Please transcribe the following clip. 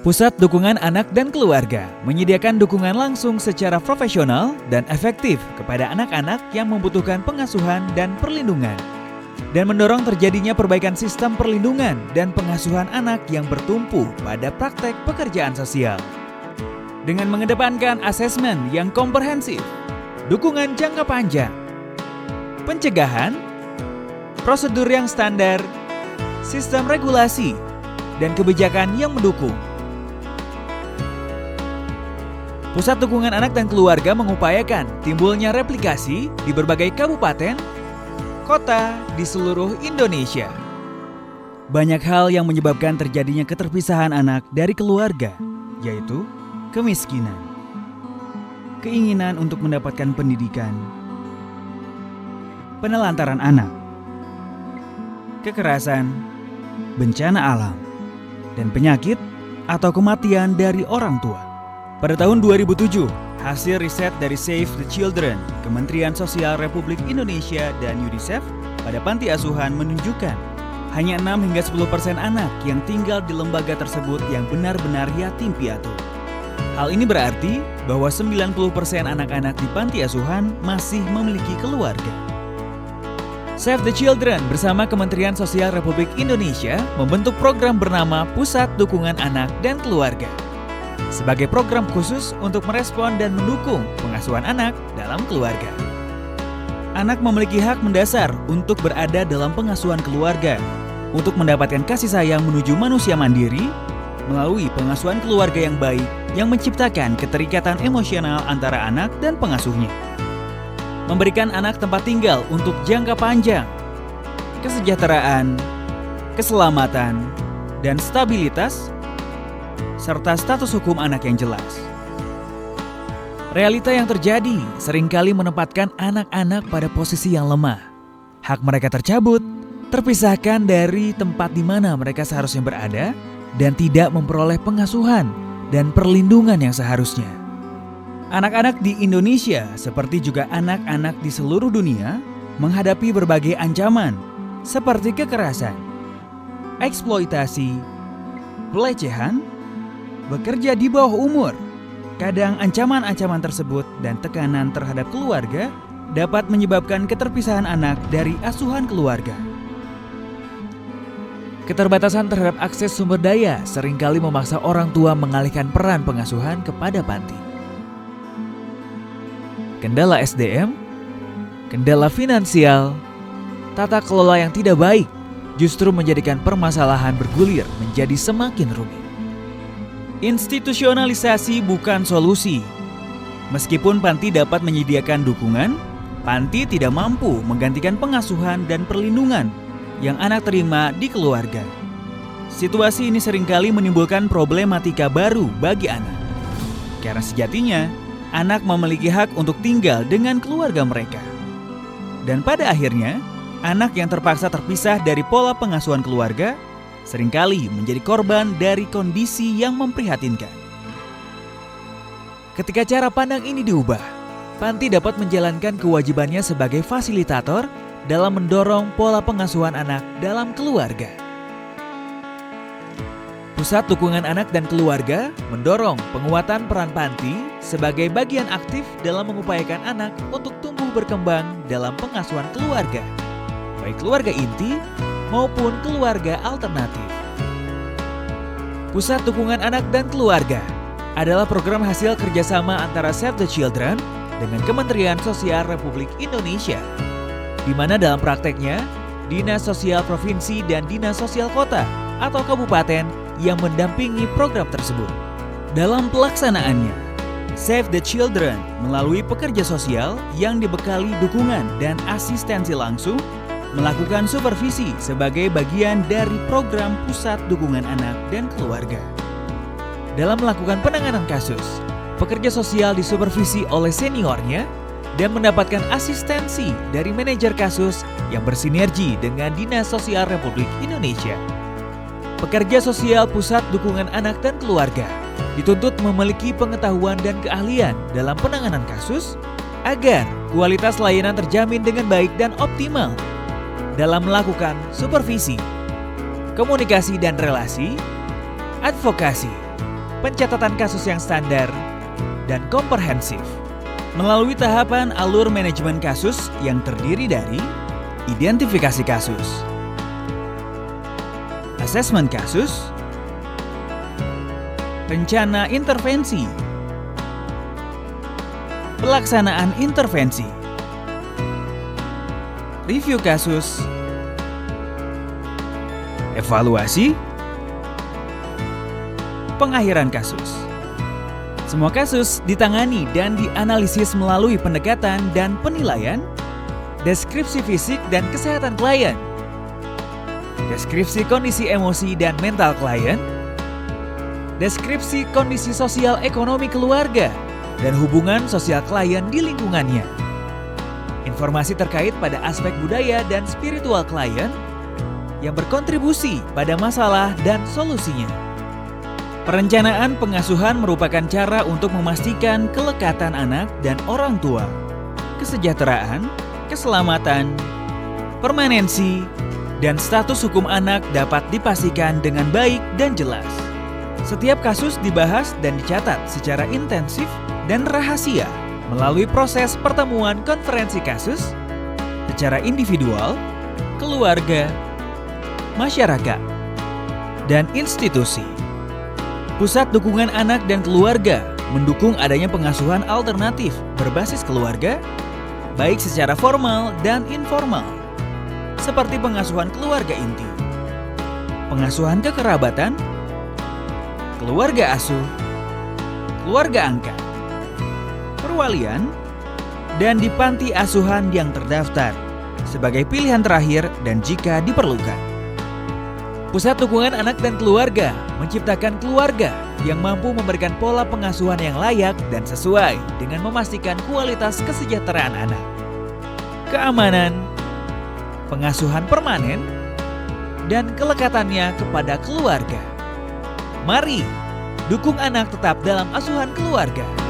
Pusat Dukungan Anak dan Keluarga menyediakan dukungan langsung secara profesional dan efektif kepada anak-anak yang membutuhkan pengasuhan dan perlindungan, dan mendorong terjadinya perbaikan sistem perlindungan dan pengasuhan anak yang bertumpu pada praktek pekerjaan sosial. Dengan mengedepankan asesmen yang komprehensif, dukungan jangka panjang, pencegahan, prosedur yang standar, sistem regulasi, dan kebijakan yang mendukung. Pusat Dukungan Anak dan Keluarga mengupayakan timbulnya replikasi di berbagai kabupaten, kota di seluruh Indonesia. Banyak hal yang menyebabkan terjadinya keterpisahan anak dari keluarga, yaitu kemiskinan, keinginan untuk mendapatkan pendidikan, penelantaran anak, kekerasan, bencana alam, dan penyakit atau kematian dari orang tua. Pada tahun 2007, hasil riset dari Save the Children, Kementerian Sosial Republik Indonesia dan UNICEF pada panti asuhan menunjukkan hanya 6 hingga 10% anak yang tinggal di lembaga tersebut yang benar-benar yatim piatu. Hal ini berarti bahwa 90% anak-anak di panti asuhan masih memiliki keluarga. Save the Children bersama Kementerian Sosial Republik Indonesia membentuk program bernama Pusat Dukungan Anak dan Keluarga sebagai program khusus untuk merespon dan mendukung pengasuhan anak dalam keluarga. Anak memiliki hak mendasar untuk berada dalam pengasuhan keluarga, untuk mendapatkan kasih sayang menuju manusia mandiri melalui pengasuhan keluarga yang baik yang menciptakan keterikatan emosional antara anak dan pengasuhnya. Memberikan anak tempat tinggal untuk jangka panjang, kesejahteraan, keselamatan, dan stabilitas, serta status hukum anak yang jelas. Realita yang terjadi seringkali menempatkan anak-anak pada posisi yang lemah. Hak mereka tercabut, terpisahkan dari tempat di mana mereka seharusnya berada, dan tidak memperoleh pengasuhan dan perlindungan yang seharusnya. Anak-anak di Indonesia, seperti juga anak-anak di seluruh dunia, menghadapi berbagai ancaman seperti kekerasan, eksploitasi, pelecehan, bekerja di bawah umur. Kadang ancaman-ancaman tersebut dan tekanan terhadap keluarga dapat menyebabkan keterpisahan anak dari asuhan keluarga. Keterbatasan terhadap akses sumber daya seringkali memaksa orang tua mengalihkan peran pengasuhan kepada panti. Kendala SDM, kendala finansial, tata kelola yang tidak baik justru menjadikan permasalahan bergulir menjadi semakin rumit. Institusionalisasi bukan solusi. Meskipun panti dapat menyediakan dukungan, panti tidak mampu menggantikan pengasuhan dan perlindungan yang anak terima di keluarga. Situasi ini seringkali menimbulkan problematika baru bagi anak. Karena sejatinya, anak memiliki hak untuk tinggal dengan keluarga mereka. Dan pada akhirnya, anak yang terpaksa terpisah dari pola pengasuhan keluarga seringkali menjadi korban dari kondisi yang memprihatinkan. Ketika cara pandang ini diubah, panti dapat menjalankan kewajibannya sebagai fasilitator dalam mendorong pola pengasuhan anak dalam keluarga. Pusat Dukungan Anak dan Keluarga mendorong penguatan peran panti sebagai bagian aktif dalam mengupayakan anak untuk tumbuh berkembang dalam pengasuhan keluarga, baik keluarga inti maupun keluarga alternatif. Pusat Dukungan Anak dan Keluarga adalah program hasil kerjasama antara Save the Children dengan Kementerian Sosial Republik Indonesia, di mana dalam prakteknya, Dinas Sosial Provinsi dan Dinas Sosial Kota atau Kabupaten yang mendampingi program tersebut. Dalam pelaksanaannya, Save the Children melalui pekerja sosial yang dibekali dukungan dan asistensi langsung melakukan supervisi sebagai bagian dari program Pusat Dukungan Anak dan Keluarga. Dalam melakukan penanganan kasus, pekerja sosial disupervisi oleh seniornya dan mendapatkan asistensi dari manajer kasus yang bersinergi dengan Dinas Sosial Republik Indonesia. Pekerja sosial Pusat Dukungan Anak dan Keluarga dituntut memiliki pengetahuan dan keahlian dalam penanganan kasus agar kualitas layanan terjamin dengan baik dan optimal dalam melakukan supervisi, komunikasi dan relasi, advokasi, pencatatan kasus yang standar dan komprehensif. Melalui tahapan alur manajemen kasus yang terdiri dari identifikasi kasus, asesmen kasus, rencana intervensi, pelaksanaan intervensi, review kasus, evaluasi, pengakhiran kasus. Semua kasus ditangani dan dianalisis melalui pendekatan dan penilaian, deskripsi fisik dan kesehatan klien, deskripsi kondisi emosi dan mental klien, deskripsi kondisi sosial ekonomi keluarga, dan hubungan sosial klien di lingkungannya. Informasi terkait pada aspek budaya dan spiritual klien yang berkontribusi pada masalah dan solusinya. Perencanaan pengasuhan merupakan cara untuk memastikan kelekatan anak dan orang tua, kesejahteraan, keselamatan, permanensi, dan status hukum anak dapat dipastikan dengan baik dan jelas. Setiap kasus dibahas dan dicatat secara intensif dan rahasia melalui proses pertemuan konferensi kasus secara individual, keluarga, masyarakat, dan institusi. Pusat Dukungan Anak dan Keluarga mendukung adanya pengasuhan alternatif berbasis keluarga, baik secara formal dan informal, seperti pengasuhan keluarga inti, pengasuhan kekerabatan, keluarga asuh, keluarga angkat, perwalian, dan di panti asuhan yang terdaftar sebagai pilihan terakhir dan jika diperlukan. Pusat Dukungan Anak dan Keluarga menciptakan keluarga yang mampu memberikan pola pengasuhan yang layak dan sesuai dengan memastikan kualitas kesejahteraan anak, keamanan, pengasuhan permanen, dan kelekatannya kepada keluarga. Mari dukung anak tetap dalam asuhan keluarga.